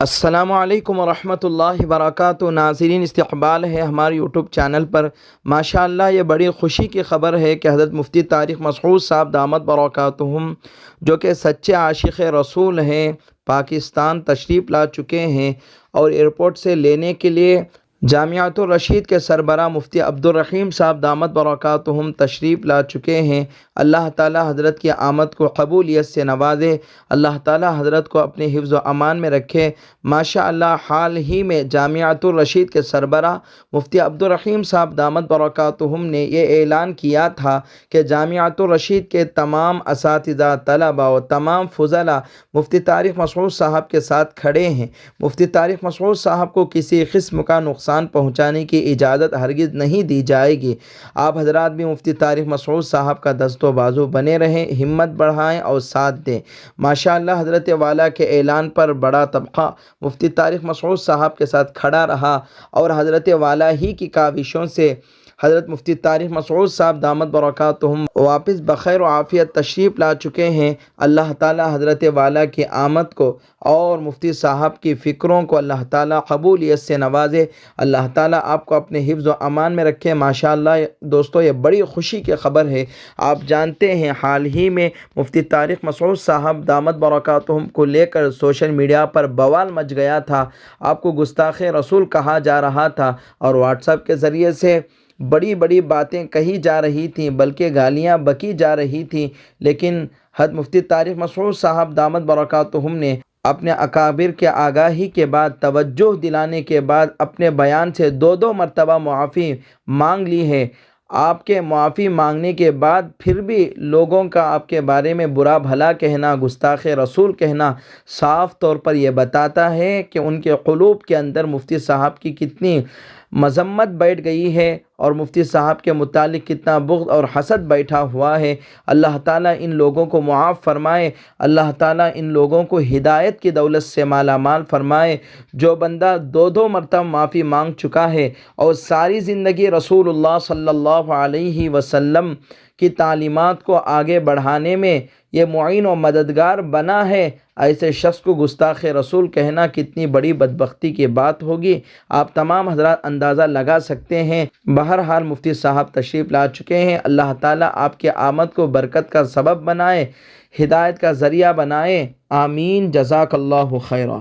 السلام علیکم ورحمۃ اللہ وبرکاتہ۔ ناظرین، استقبال ہے ہمارے یوٹیوب چینل پر۔ ماشاءاللہ یہ بڑی خوشی کی خبر ہے کہ حضرت مفتی طارق مسعود صاحب دامت برکاتہم، جو کہ سچے عاشق رسول ہیں، پاکستان تشریف لا چکے ہیں اور ایئرپورٹ سے لینے کے لیے جامعۃ الرشید کے سربراہ مفتی عبدالرحیم صاحب دامت برکاتہم تشریف لا چکے ہیں۔ اللہ تعالی حضرت کی آمد کو قبولیت سے نوازے، اللہ تعالی حضرت کو اپنے حفظ و امان میں رکھے۔ ماشاءاللہ حال ہی میں جامعۃ الرشید کے سربراہ مفتی عبدالرحیم صاحب دامت برکاتہم نے یہ اعلان کیا تھا کہ جامعۃ الرشید کے تمام اساتذہ، طلباء و تمام فضلاء مفتی طارق مسعود صاحب کے ساتھ کھڑے ہیں۔ مفتی طارق مسعود صاحب کو کسی قسم کا نقصان پہنچانے کی اجازت ہرگز نہیں دی جائے گی۔ آپ حضرات بھی مفتی طارق مسعود صاحب کا دست و بازو بنے رہیں، ہمت بڑھائیں اور ساتھ دیں۔ ماشاءاللہ حضرت والا کے اعلان پر بڑا طبقہ مفتی طارق مسعود صاحب کے ساتھ کھڑا رہا اور حضرت والا ہی کی کاوشوں سے حضرت مفتی طارق مسعود صاحب دامت برکاتہم واپس بخیر و عافیت تشریف لا چکے ہیں۔ اللہ تعالی حضرت والا کی آمد کو اور مفتی صاحب کی فکروں کو اللہ تعالی قبولیت سے نوازے، اللہ تعالی آپ کو اپنے حفظ و امان میں رکھے۔ ماشاءاللہ دوستو، یہ بڑی خوشی کی خبر ہے۔ آپ جانتے ہیں حال ہی میں مفتی طارق مسعود صاحب دامت برکاتہم کو لے کر سوشل میڈیا پر بوال مچ گیا تھا۔ آپ کو گستاخ رسول کہا جا رہا تھا اور واٹس ایپ کے ذریعے سے بڑی بڑی باتیں کہی جا رہی تھیں، بلکہ گالیاں بکی جا رہی تھیں، لیکن حضرت مفتی طارق مسعود صاحب دامت برکاتہم نے اپنے اکابر کے آگاہی کے بعد، توجہ دلانے کے بعد اپنے بیان سے دو مرتبہ معافی مانگ لی ہے۔ آپ کے معافی مانگنے کے بعد پھر بھی لوگوں کا آپ کے بارے میں برا بھلا کہنا، گستاخ رسول کہنا صاف طور پر یہ بتاتا ہے کہ ان کے قلوب کے اندر مفتی صاحب کی کتنی مذمت بیٹھ گئی ہے اور مفتی صاحب کے متعلق کتنا بغض اور حسد بیٹھا ہوا ہے۔ اللہ تعالیٰ ان لوگوں کو معاف فرمائے، اللہ تعالیٰ ان لوگوں کو ہدایت کی دولت سے مالا مال فرمائے۔ جو بندہ دو مرتبہ معافی مانگ چکا ہے اور ساری زندگی رسول اللہ صلی اللہ علیہ وسلم کی تعلیمات کو آگے بڑھانے میں یہ معین و مددگار بنا ہے، ایسے شخص کو گستاخ رسول کہنا کتنی بڑی بدبختی کی بات ہوگی، آپ تمام حضرات اندازہ لگا سکتے ہیں۔ بہرحال مفتی صاحب تشریف لا چکے ہیں، اللہ تعالیٰ آپ کی آمد کو برکت کا سبب بنائے، ہدایت کا ذریعہ بنائے، آمین۔ جزاک اللہ خیرہ۔